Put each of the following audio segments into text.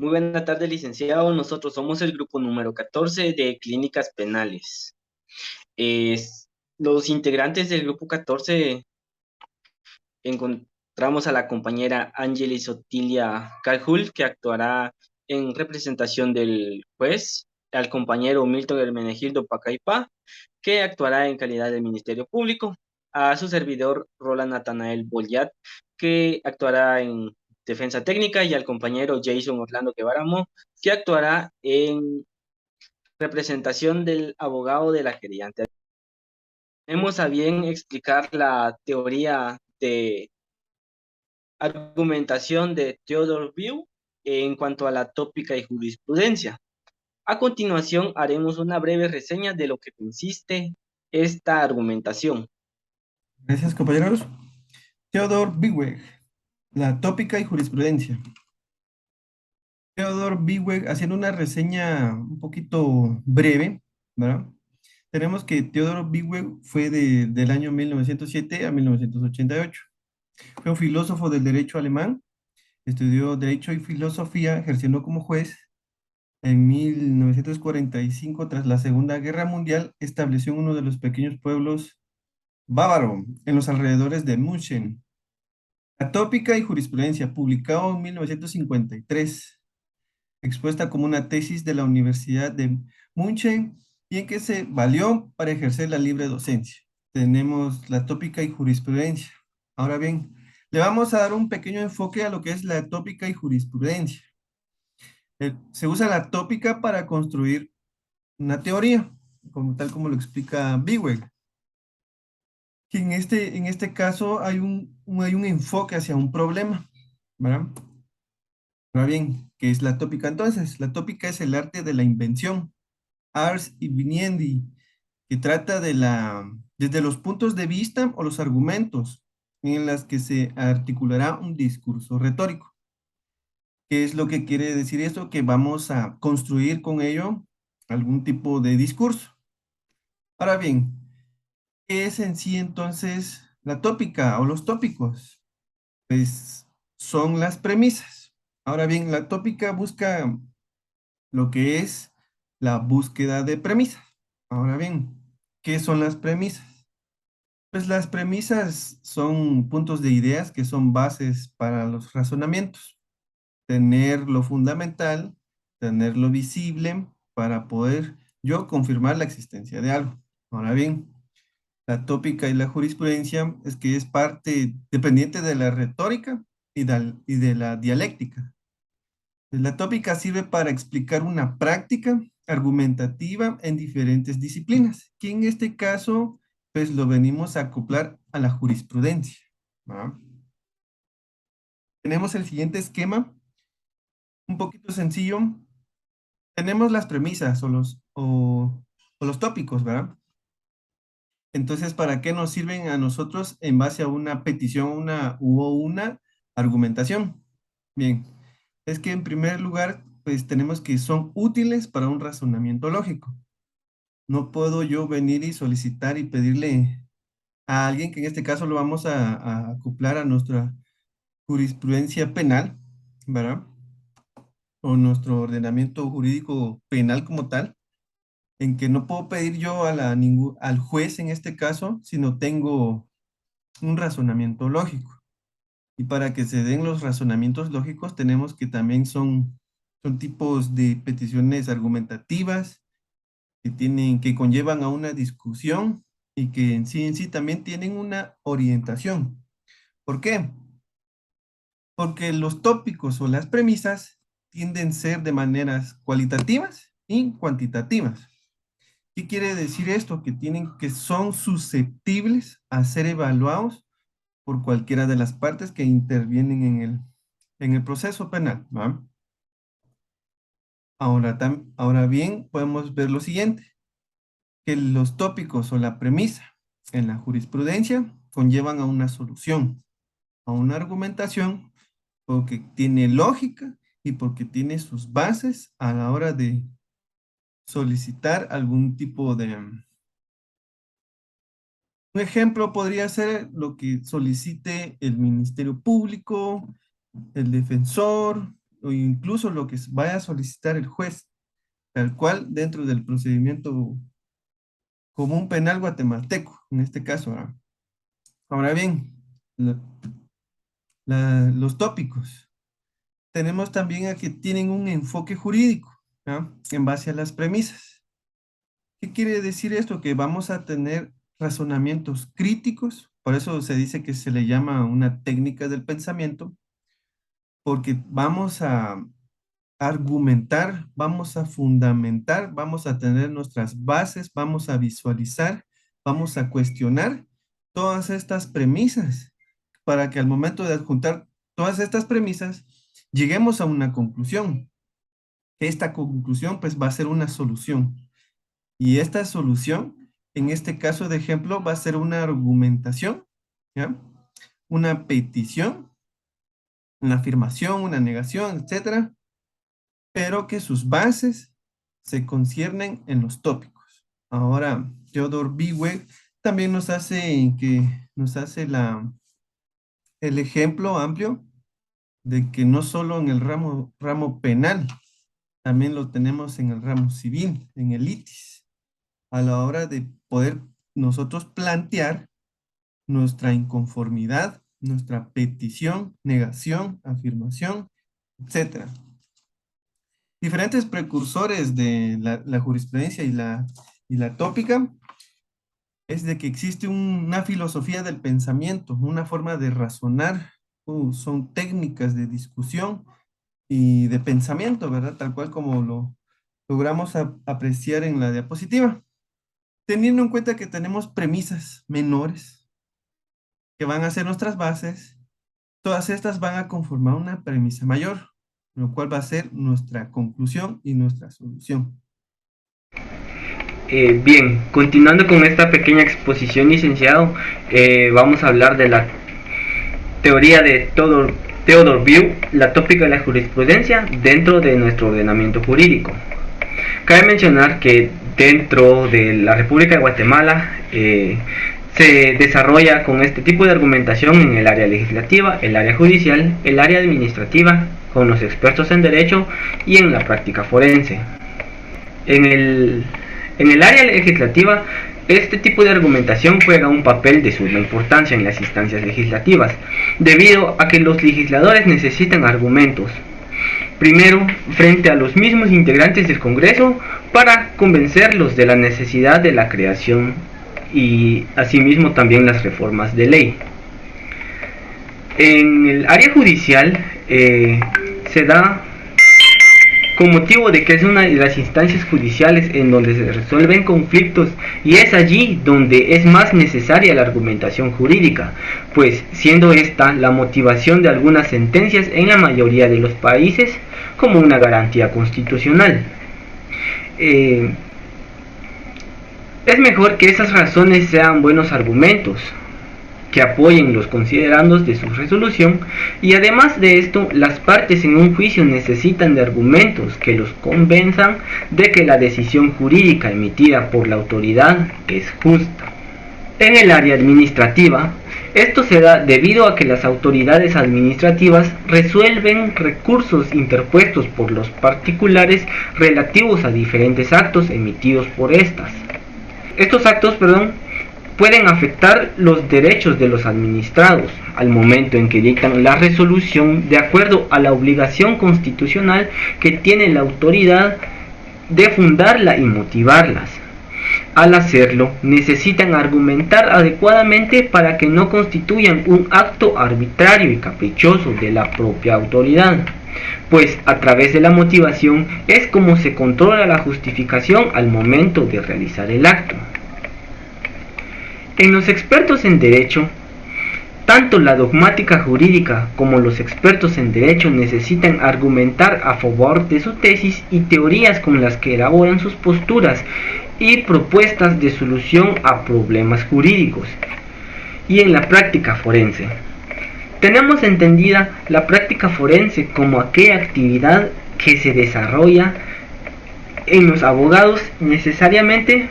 Muy buena tarde, licenciado. Nosotros somos el grupo número 14 de clínicas penales. Es- los integrantes del grupo 14 encontramos a la compañera Ángeles Otilia Cajul, que actuará en representación del juez, al compañero Milton Hermenegildo Pacaipa, que actuará en calidad de Ministerio Público, a su servidor Roland Natanael Boyat, que actuará en Defensa Técnica, y al compañero Jason Orlando Guevaramo, que actuará en representación del abogado de la querellante. Tenemos a bien explicar la teoría de argumentación de Theodore View en cuanto a la tópica y jurisprudencia. A continuación, haremos una breve reseña de lo que consiste esta argumentación. Gracias, compañeros. Theodore Bigweg, la tópica y jurisprudencia. Theodore Bigweg, haciendo una reseña un poquito breve, ¿verdad? Tenemos que Theodore Bigweg fue del año 1907 a 1988. Fue un filósofo del derecho alemán, estudió derecho y filosofía, ejerciendo como juez. En 1945, tras la Segunda Guerra Mundial, estableció uno de los pequeños pueblos bávaro en los alrededores de München. La tópica y jurisprudencia, publicado en 1953, expuesta como una tesis de la Universidad de München y en que se valió para ejercer la libre docencia. Tenemos la tópica y jurisprudencia. Ahora bien, le vamos a dar un pequeño enfoque a lo que es la tópica y jurisprudencia. Se usa la tópica para construir una teoría, tal como lo explica Bigweg, que en este caso hay un enfoque hacia un problema, ¿verdad? Ahora bien, ¿qué es la tópica entonces? La tópica es el arte de la invención, ars inveniendi, que trata desde los puntos de vista o los argumentos en las que se articulará un discurso retórico. ¿Qué es lo que quiere decir esto? Que vamos a construir con ello algún tipo de discurso. Ahora bien, ¿qué es en sí entonces la tópica o los tópicos? Pues son las premisas. Ahora bien, la tópica busca lo que es la búsqueda de premisas. Ahora bien, ¿qué son las premisas? Pues las premisas son puntos de ideas que son bases para los razonamientos. Tener lo fundamental, tener lo visible para poder yo confirmar la existencia de algo. Ahora bien, la tópica y la jurisprudencia es que es parte dependiente de la retórica y de la dialéctica. La tópica sirve para explicar una práctica argumentativa en diferentes disciplinas, que en este caso, pues lo venimos a acoplar a la jurisprudencia, ¿va? Tenemos el siguiente esquema, un poquito sencillo. Tenemos las premisas o los tópicos, ¿verdad? Entonces, ¿para qué nos sirven a nosotros en base a una petición, una argumentación? Bien, es que en primer lugar, pues tenemos que son útiles para un razonamiento lógico. No puedo yo venir y solicitar y pedirle a alguien, que en este caso lo vamos a acoplar a nuestra jurisprudencia penal, ¿verdad? O nuestro ordenamiento jurídico penal como tal, en que no puedo pedir yo al juez en este caso si no tengo un razonamiento lógico. Y para que se den los razonamientos lógicos, tenemos que también son tipos de peticiones argumentativas que conllevan a una discusión y que en sí también tienen una orientación. ¿Por qué? Porque los tópicos o las premisas tienden a ser de maneras cualitativas y cuantitativas. ¿Qué quiere decir esto? Que son susceptibles a ser evaluados por cualquiera de las partes que intervienen en el proceso penal, ¿va? Ahora bien, podemos ver lo siguiente, que los tópicos o la premisa en la jurisprudencia conllevan a una solución, a una argumentación, porque tiene lógica y porque tiene sus bases a la hora de solicitar algún tipo de... Un ejemplo podría ser lo que solicite el Ministerio Público, el defensor, o incluso lo que vaya a solicitar el juez, tal cual dentro del procedimiento común penal guatemalteco, en este caso. ¿Ah? Ahora bien, la- los tópicos. Tenemos también a que tienen un enfoque jurídico, ¿ah? En base a las premisas. ¿Qué quiere decir esto? Que vamos a tener razonamientos críticos, por eso se dice que se le llama una técnica del pensamiento, porque vamos a argumentar, vamos a fundamentar, vamos a tener nuestras bases, vamos a visualizar, vamos a cuestionar todas estas premisas para que al momento de adjuntar todas estas premisas lleguemos a una conclusión. Esta conclusión pues va a ser una solución y esta solución en este caso de ejemplo va a ser una argumentación, ¿ya? Una petición, una afirmación, una negación, etcétera, pero que sus bases se conciernen en los tópicos. Ahora, Theodore Biweg también nos hace el ejemplo amplio de que no solo en el ramo penal, también lo tenemos en el ramo civil, en el litis, a la hora de poder nosotros plantear nuestra inconformidad, nuestra petición, negación, afirmación, etcétera. Diferentes precursores de la jurisprudencia y la tópica es de que existe una filosofía del pensamiento, una forma de razonar, son técnicas de discusión y de pensamiento, ¿verdad? Tal cual como lo logramos apreciar en la diapositiva, teniendo en cuenta que tenemos premisas menores que van a ser nuestras bases, todas estas van a conformar una premisa mayor, lo cual va a ser nuestra conclusión y nuestra solución. Bien, continuando con esta pequeña exposición, licenciado, vamos a hablar de la teoría de Theodore Biweg, la tópica de la jurisprudencia dentro de nuestro ordenamiento jurídico. Cabe mencionar que dentro de la República de Guatemala se desarrolla con este tipo de argumentación en el área legislativa, el área judicial, el área administrativa, con los expertos en derecho y en la práctica forense. En el área legislativa, este tipo de argumentación juega un papel de suma importancia en las instancias legislativas, debido a que los legisladores necesitan argumentos, primero frente a los mismos integrantes del Congreso, para convencerlos de la necesidad de la creación y asimismo también las reformas de ley. En el área judicial se da con motivo de que es una de las instancias judiciales en donde se resuelven conflictos y es allí donde es más necesaria la argumentación jurídica, pues siendo esta la motivación de algunas sentencias en la mayoría de los países como una garantía constitucional. Es mejor que esas razones sean buenos argumentos que apoyen los considerandos de su resolución, y además de esto, las partes en un juicio necesitan de argumentos que los convenzan de que la decisión jurídica emitida por la autoridad es justa. En el área administrativa, esto se da debido a que las autoridades administrativas resuelven recursos interpuestos por los particulares relativos a diferentes actos emitidos por estas. Estos actos, pueden afectar los derechos de los administrados al momento en que dictan la resolución de acuerdo a la obligación constitucional que tiene la autoridad de fundarla y motivarlas. Al hacerlo, necesitan argumentar adecuadamente para que no constituyan un acto arbitrario y caprichoso de la propia autoridad, pues a través de la motivación es como se controla la justificación al momento de realizar el acto. En los expertos en derecho, tanto la dogmática jurídica como los expertos en derecho necesitan argumentar a favor de su tesis y teorías con las que elaboran sus posturas y propuestas de solución a problemas jurídicos. Y en la práctica forense, tenemos entendida la práctica forense como aquella actividad que se desarrolla en los abogados necesariamente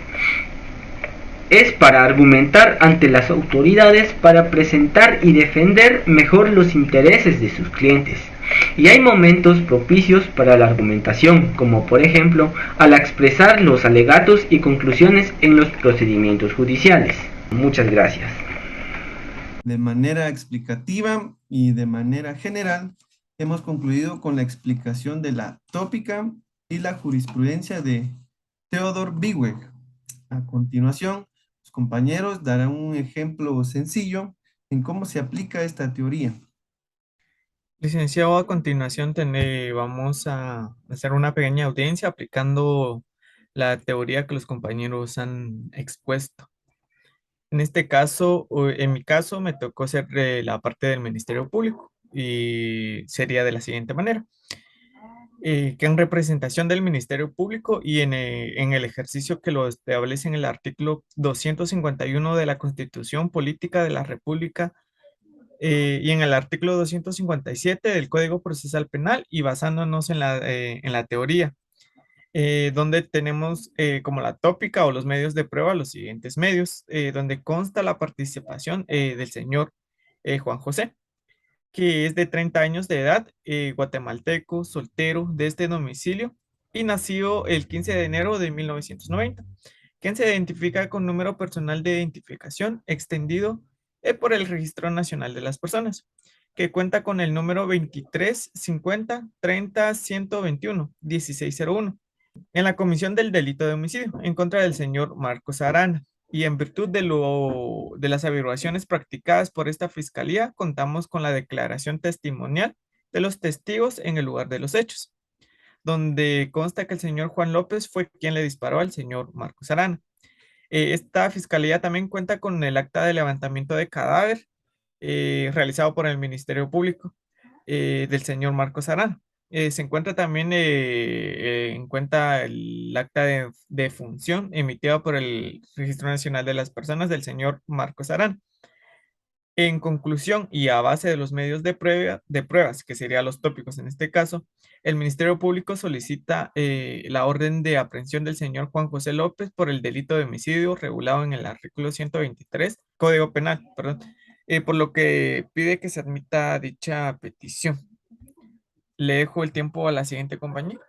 es para argumentar ante las autoridades para presentar y defender mejor los intereses de sus clientes, Y hay momentos propicios para la argumentación, como por ejemplo al expresar los alegatos y conclusiones en los procedimientos judiciales. Muchas gracias. De manera explicativa y de manera general, hemos concluido con la explicación de la tópica y la jurisprudencia de Theodor Biweg. A continuación, los compañeros darán un ejemplo sencillo en cómo se aplica esta teoría. Licenciado, a continuación vamos a hacer una pequeña audiencia aplicando la teoría que los compañeros han expuesto. En este caso, o en mi caso, me tocó ser la parte del Ministerio Público y sería de la siguiente manera. Que en representación del Ministerio Público y en el ejercicio que lo establece en el artículo 251 de la Constitución Política de la República y en el artículo 257 del Código Procesal Penal y basándonos en la teoría, donde tenemos como la tópica o los medios de prueba los siguientes medios, donde consta la participación del señor Juan José, que es de 30 años de edad, guatemalteco, soltero, de este domicilio y nacido el 15 de enero de 1990, quien se identifica con número personal de identificación extendido por el Registro Nacional de las Personas, que cuenta con el número 23 50 30 121 1601 en la comisión del delito de homicidio en contra del señor Marcos Arana. Y en virtud de las averiguaciones practicadas por esta fiscalía, contamos con la declaración testimonial de los testigos en el lugar de los hechos, donde consta que el señor Juan López fue quien le disparó al señor Marcos Arana. Esta fiscalía también cuenta con el acta de levantamiento de cadáver realizado por el Ministerio Público del señor Marcos Arana. Se encuentra también en cuenta el acta de función emitida por el Registro Nacional de las Personas del señor Marcos Arana. En conclusión, y a base de los medios de pruebas, que serían los tópicos en este caso, el Ministerio Público solicita la orden de aprehensión del señor Juan José López por el delito de homicidio regulado en el artículo 123, Código Penal, perdón, por lo que pide que se admita dicha petición. Le dejo el tiempo a la siguiente compañera.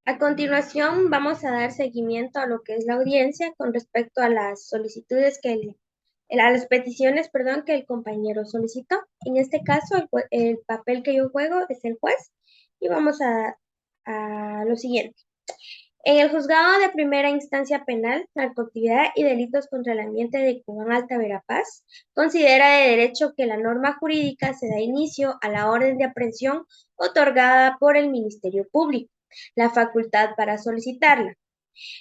A continuación, vamos a dar seguimiento a lo que es la audiencia con respecto a las solicitudes a las peticiones, perdón, que el compañero solicitó. En este caso, el papel que yo juego es el juez y vamos a lo siguiente. En el juzgado de primera instancia penal, narcoactividad y delitos contra el ambiente de Cobán Alta Verapaz, considera de derecho que la norma jurídica se da inicio a la orden de aprehensión otorgada por el Ministerio Público, la facultad para solicitarla,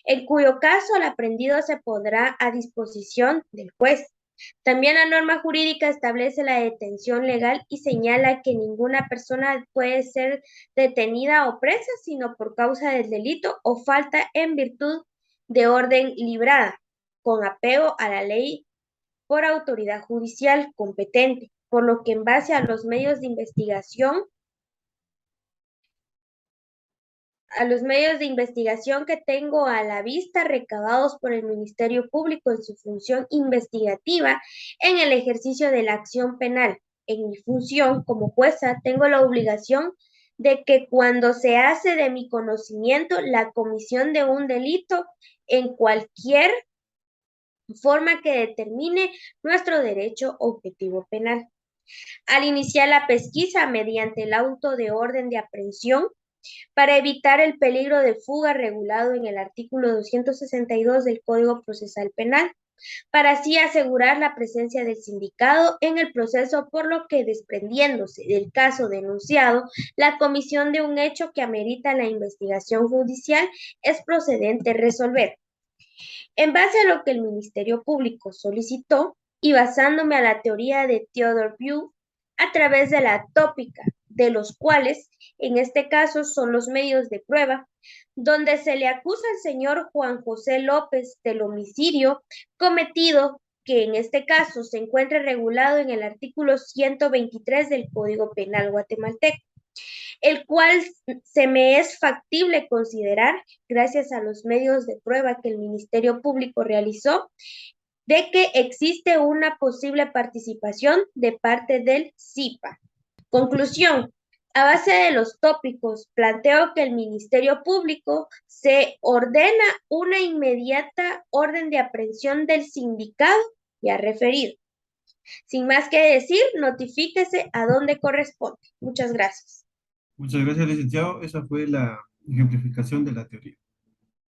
en cuyo caso el aprendido se pondrá a disposición del juez. También la norma jurídica establece la detención legal y señala que ninguna persona puede ser detenida o presa sino por causa del delito o falta en virtud de orden librada, con apego a la ley por autoridad judicial competente, por lo que en base a los medios de investigación que tengo a la vista recabados por el Ministerio Público en su función investigativa en el ejercicio de la acción penal. En mi función como jueza tengo la obligación de que cuando se hace de mi conocimiento la comisión de un delito en cualquier forma que determine nuestro derecho objetivo penal. Al iniciar la pesquisa mediante el auto de orden de aprehensión, para evitar el peligro de fuga regulado en el artículo 262 del Código Procesal Penal, para así asegurar la presencia del sindicado en el proceso, por lo que desprendiéndose del caso denunciado, la comisión de un hecho que amerita la investigación judicial es procedente resolver. En base a lo que el Ministerio Público solicitó y basándome a la teoría de Theodor Bew, a través de la tópica, de los cuales en este caso son los medios de prueba, donde se le acusa al señor Juan José López del homicidio cometido, que en este caso se encuentra regulado en el artículo 123 del Código Penal guatemalteco, el cual se me es factible considerar, gracias a los medios de prueba que el Ministerio Público realizó, de que existe una posible participación de parte del CIPA. Conclusión, A base de los tópicos, planteo que el Ministerio Público se ordena una inmediata orden de aprehensión del sindicado ya referido. Sin más que decir, notifíquese a dónde corresponde. Muchas gracias. Muchas gracias, licenciado. Esa fue la ejemplificación de la teoría.